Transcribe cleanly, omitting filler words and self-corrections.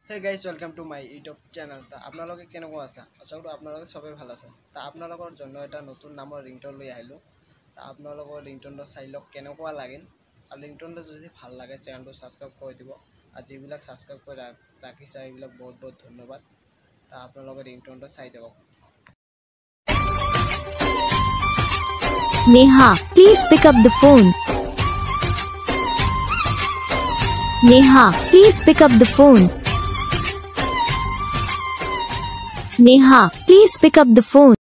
Hey guys, welcome to my YouTube channel. তা আপোনালোকে কেনেকুৱা আছে? আশা কৰো আপোনালোকে সবে ভাল আছে। তা আপোনালোকৰ জন্য এটা নতুন নামৰ ৰিংটোন লৈ আহিলো। তা আপোনালোকৰ ৰিংটোনটো চাই লওক কেনেকুৱা লাগিল। আৰু ৰিংটোনটো যদি ভাল লাগে চেনেলটো সাবস্ক্ৰাইব কৰি দিব। আৰু যিবিলাক সাবস্ক্ৰাইব কৰি ৰাখিছে এইবিলাক বহুত বহুত ধন্যবাদ। তা আপোনালোকে ৰিংটোনটো চাই দিয়ক। Neha, please pick up the phone. Neha, please pick up the phone. Neha, please pick up the phone.